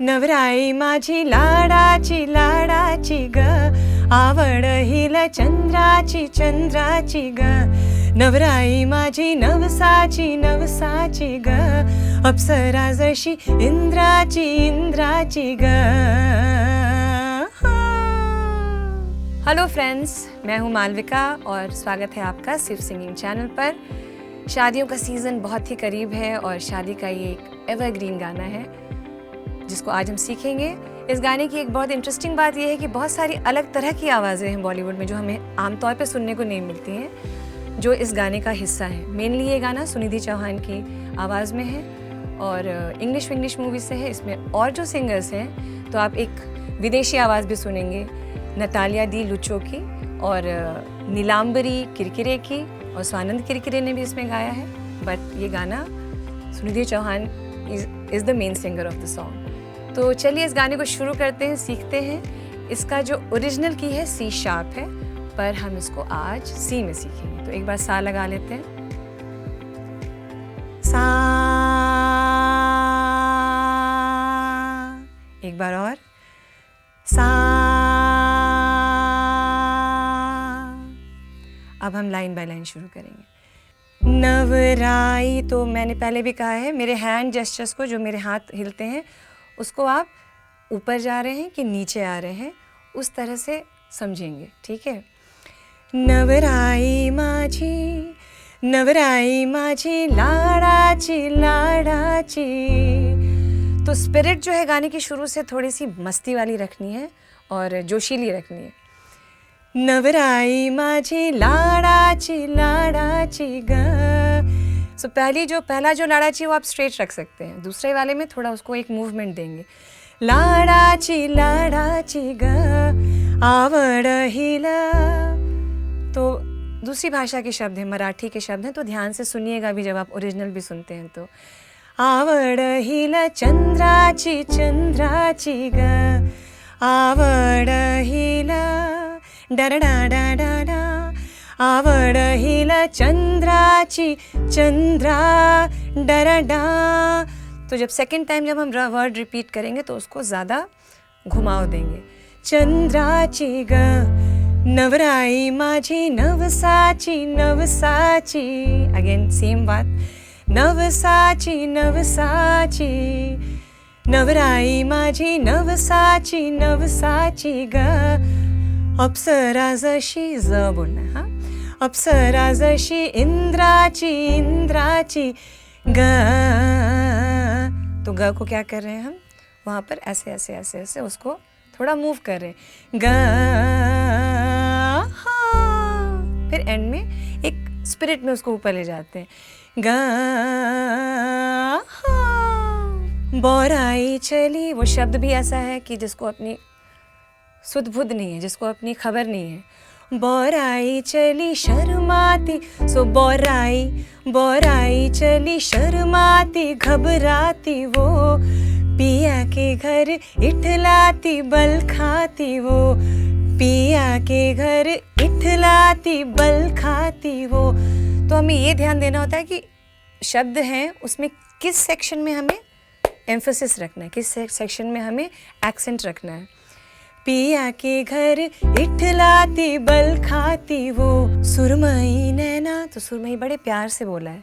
नवराई माझी लाडाची लाडाची ग, आवड हिला चंद्राची चंद्राची ग. नवराई माझी नवसाची नवसाची ग, अप्सरा जशी इंद्राची इंद्राची ग. हेलो फ्रेंड्स, मैं हूँ मालविका और स्वागत है आपका सिर्फ सिंगिंग चैनल पर. शादियों का सीज़न बहुत ही करीब है और शादी का ये एक एवरग्रीन गाना है जिसको आज हम सीखेंगे. इस गाने की एक बहुत इंटरेस्टिंग बात यह है कि बहुत सारी अलग तरह की आवाज़ें हैं बॉलीवुड में जो हमें आमतौर पे सुनने को नहीं मिलती हैं, जो इस गाने का हिस्सा है. मेनली ये गाना सुनिधि चौहान की आवाज़ में है और इंग्लिश मूवी से है. इसमें और जो सिंगर्स हैं तो आप एक विदेशी आवाज़ भी सुनेंगे, नतालिया दी लुचो की और नीलांबरी किरकिरे की, और स्वानंद किरकिरे ने भी इसमें गाया है. बट ये गाना Sunidhi Chauhan is the main singer of the song. तो चलिए इस गाने को शुरू करते हैं, सीखते हैं. इसका जो ओरिजिनल की है सी शार्प है, पर हम इसको आज सी में सीखेंगे. तो एक बार सा लगा लेते हैं. सा, एक बार और सा. अब हम लाइन बाय लाइन शुरू करेंगे. नवराई, तो मैंने पहले भी कहा है, मेरे हैंड जेस्चर्स को, जो मेरे हाथ हिलते हैं उसको आप ऊपर जा रहे हैं कि नीचे आ रहे हैं, उस तरह से समझेंगे. ठीक है. नवराई माझी लाडाची लाडाची. तो स्पिरिट जो है गाने की शुरू से थोड़ी सी मस्ती वाली रखनी है और जोशीली रखनी है. नवराई माझी लाडाची लाडाची ग. सो पहला जो लाडाची वो आप स्ट्रेट रख सकते हैं. दूसरे वाले में थोड़ा उसको एक मूवमेंट देंगे. लाडाची लाडाची ग, आवड हिला. तो दूसरी भाषा के शब्द हैं, मराठी के शब्द हैं, तो ध्यान से सुनिएगा भी जब आप ओरिजिनल भी सुनते हैं. तो आवड हिला चंद्राची चंद्राची ग, आवड हिला डा डा डा डा, आवड हिला चंद्राची चंद्रा डरडा. तो जब सेकंड टाइम जब हम वर्ड रिपीट करेंगे तो उसको ज़्यादा घुमाव देंगे. चंद्राची ग, नवराई माझी नवसाची नवसाची. अगेन सेम बात. नवसाची नवसाची, नवराई माझी नवसाची नवसाची ग, अप्सरा जशी ज बोलना. हाँ, अप्सरा जशी इंद्राची इंद्राची ग. तो ग को क्या कर रहे हैं हम वहाँ पर, ऐसे ऐसे ऐसे ऐसे उसको थोड़ा मूव कर रहे हैं. ग, हाँ. फिर एंड में एक स्पिरिट में उसको ऊपर ले जाते हैं. ग, हाँ. बोराई चली, वो शब्द भी ऐसा है कि जिसको अपनी सुध बुध नहीं है, जिसको अपनी खबर नहीं है. बोराई चली शर्माती. सो बोराई चली शर्माती, घबराती वो, पिया के घर इठलाती बल खाती वो, पिया के घर इठलाती बल खाती वो. तो हमें ये ध्यान देना होता है कि शब्द हैं उसमें किस सेक्शन में हमें एम्फेसिस रखना है, किस सेक्शन में हमें एक्सेंट रखना है. पिया के घर इठलाती बल खाती वो, सुरमई नैना. तो सुरमई बड़े प्यार से बोला है.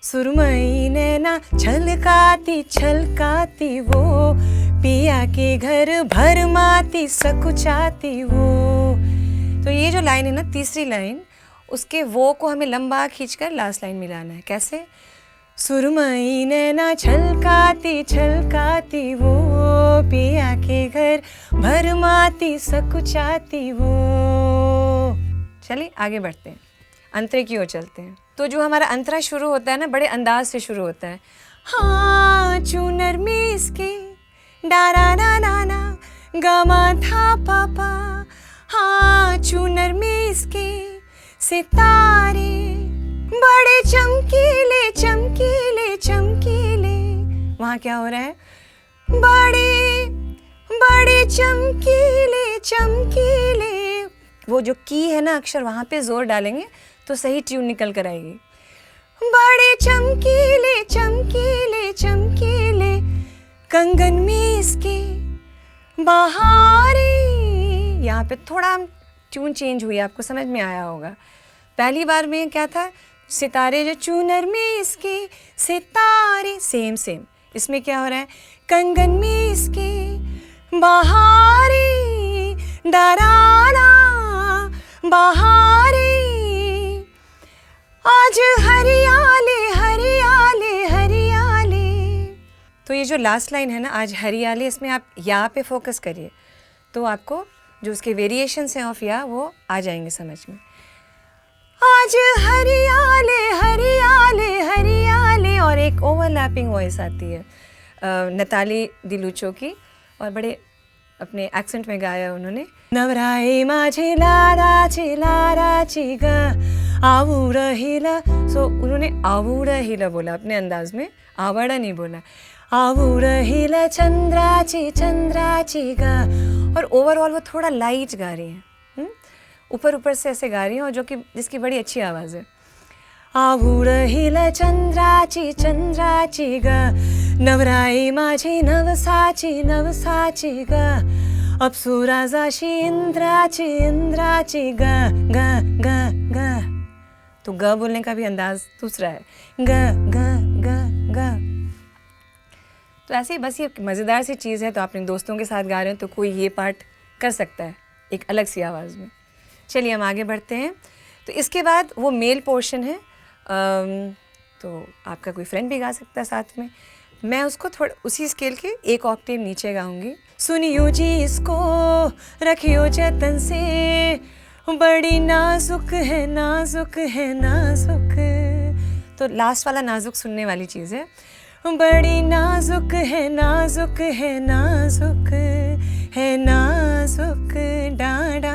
सुरमई नैना छलकाती छलकाती वो, पिया के घर भरमाती सकुचाती वो. तो ये जो लाइन है ना, तीसरी लाइन, उसके वो को हमें लंबा खींचकर लास्ट लाइन मिलाना है. कैसे? सुरमई नैना छलकाती छलकाती वो, पिया के घर भरमाती सकुचाती वो. चलिए आगे बढ़ते हैं, अंतरे की ओर चलते हैं. तो जो हमारा अंतरा शुरू होता है ना, बड़े अंदाज से शुरू होता है. हाँ, चूनर में इसके डारा ना ना ना, गमा था पापा. हाँ, चूनर में इसके सितारे बड़े चमकीले चमकीले चमकीले. वहाँ क्या हो रहा है? बड़े बड़े चमकीले चमकीले. वो जो की है ना अक्षर, वहाँ पे जोर डालेंगे तो सही ट्यून निकल कर आएगी. बड़े चमकीले चमकीले चमकीले कंगन में इसके बहारे। यहाँ पे थोड़ा ट्यून चेंज हुई, आपको समझ में आया होगा। पहली बार में क्या था, सितारे जो चूनर में इसके सितारे, सेम सेम। इसमें क्या हो रहा है, कंगन में इसके बहारे, डराना बहारे, आज हरियाले हरियाले हरियाले। तो ये जो लास्ट लाइन है ना, आज हरियाले, इसमें आप या पे फोकस करिए तो आपको जो उसके वेरिएशंस हैं ऑफ या वो आ जाएंगे समझ में। आज हरियाले हरियाले हरियाले, और एक ओवरलैपिंग वॉइस आती है नताली दिलूचो की, और बड़े अपने एक्सेंट में गाया उन्होंने। नवराई माझे लाराची गा आवुरहिला। सो उन्होंने आवुरहिला बोला अपने अंदाज में, आवड़ा नहीं बोला। आवुरहिला चंद्राची गा, और ओवरऑल वो थोड़ा लाइट गा रही हैं, ऊपर ऊपर से ऐसे गा रही हैं, और जो कि जिसकी बड़ी अच्छी आवाज़ है। आवुरहिला चंद्राची गा, नवराई माझे नवसाची गा, अप्सरा जाशी इंद्राची गा गा गा गा। तो ग बोलने का भी अंदाज दूसरा है, ग ग ग ग। तो ऐसे ही बस ये मज़ेदार सी चीज़ है। तो अपने दोस्तों के साथ गा रहे हैं तो कोई ये पार्ट कर सकता है एक अलग सी आवाज़ में। चलिए हम आगे बढ़ते हैं। तो इसके बाद वो मेल पोर्शन है, तो आपका कोई फ्रेंड भी गा सकता है साथ में। मैं उसको थोड़ा उसी स्केल के एक ऑक्टेव नीचे गाऊंगी। सुनियो जी इसको रखियो जतन से, बड़ी नाजुक है नाजुक है नाजुक। तो लास्ट वाला नाजुक सुनने वाली चीज़ है। बड़ी नाजुक है नाजुक है नाजुक है नाजुक डांडा,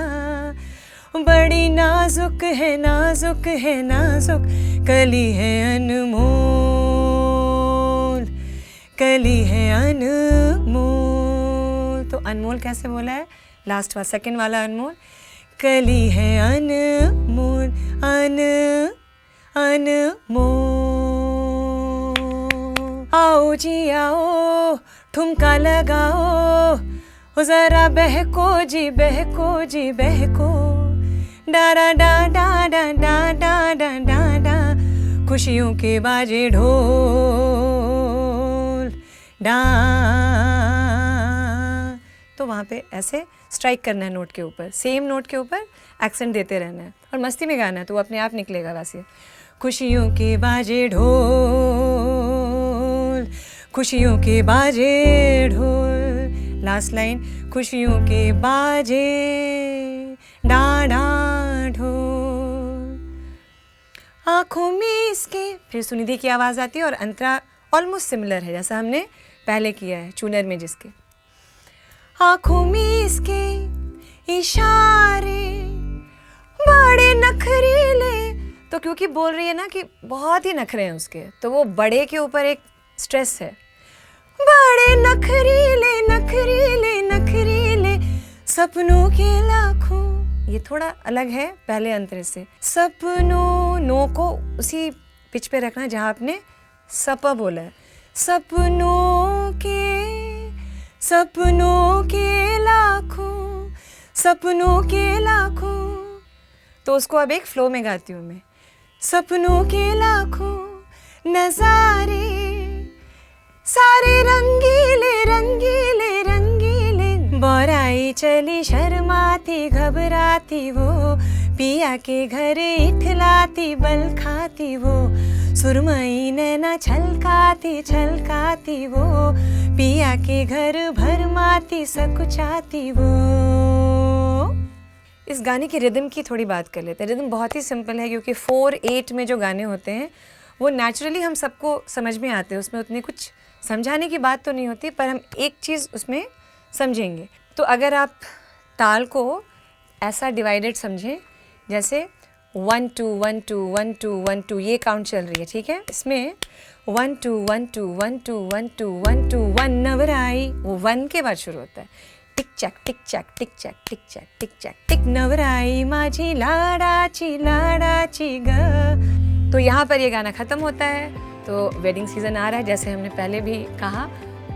बड़ी नाजुक है नाजुक है नाजुक, कली है अनमोल कली है अनमोल। तो अनमोल कैसे बोला है, लास्ट वाला सेकंड वाला अनमोल, कली है अनमोल अनमोल। आओ जी आओ ठुमका लगाओ, ज़रा बहको जी बहको, डारा डा डा डा डा डा डा डा डा, खुशियों के बाजे ढोल डा। तो वहाँ पे ऐसे स्ट्राइक करना है नोट के ऊपर, सेम नोट के ऊपर एक्सेंट देते रहना है, और मस्ती में गाना है तो वो अपने आप निकलेगा वैसे। खुशियों के बाजे ढोल, खुशियों के बाजे ढोल। लास्ट लाइन, खुशियों के बाजे डाडा ढोल। आँखों में इसके, फिर सुनिधि की आवाज़ आती है, और अंतरा ऑलमोस्ट सिमिलर है जैसा हमने पहले किया है चूनर में जिसके। आँखों में इसके इशारे बड़े नखरीले, तो क्योंकि बोल रही है ना कि बहुत ही नखरे हैं उसके, तो वो बड़े के ऊपर एक स्ट्रेस है। बड़े नखरीले नखरीले नखरीले, सपनों के लाखों, ये थोड़ा अलग है पहले अंतरे से। सपनों, नो को उसी पिच पे रखना जहाँ आपने सपा बोला है। सपनों के लाखों, सपनों के लाखों। तो उसको अब एक फ्लो में गाती हूँ मैं। सपनों के लाखों नजारे, सारे रंगीले रंगीले रंगीले, बोराई चली शर्माती घबराती वो, पिया के घर इठलाती बल खाती वो, सुरमई नैना छलकाती छलकाती वो, पिया के घर भरमाती सकुचाती वो। इस गाने की रिदम की थोड़ी बात कर लेते हैं। रिदम बहुत ही सिंपल है, क्योंकि 4/8 में जो गाने होते हैं वो नेचुरली हम सबको समझ में आते हैं, उसमें उतनी कुछ समझाने की बात तो नहीं होती, पर हम एक चीज़ उसमें समझेंगे। तो अगर आप ताल को ऐसा डिवाइडेड समझें, जैसे 1 2 1 2 1 2 1 2 ये काउंट चल रही है, ठीक है। इसमें 1 2 1 2 1 2 1 2 1 2 1 नवराई, वो 1 के बाद शुरू होता है। टिक चक टिक चक टिक चक टिक चक टिक चक टिक, नवराई माझी लाडाची लाडाची ग। तो यहाँ पर ये गाना ख़त्म होता है। तो वेडिंग सीज़न आ रहा है, जैसे हमने पहले भी कहा,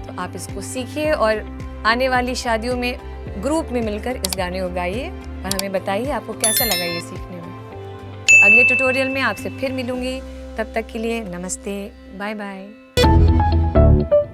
तो तो आप इसको सीखिए और आने वाली शादियों में ग्रुप में मिलकर इस गाने को गाइए और हमें बताइए आपको कैसा लगा ये सीखने में। तो अगले ट्यूटोरियल में आपसे फिर मिलूंगी, तब तक के लिए नमस्ते, बाय बाय।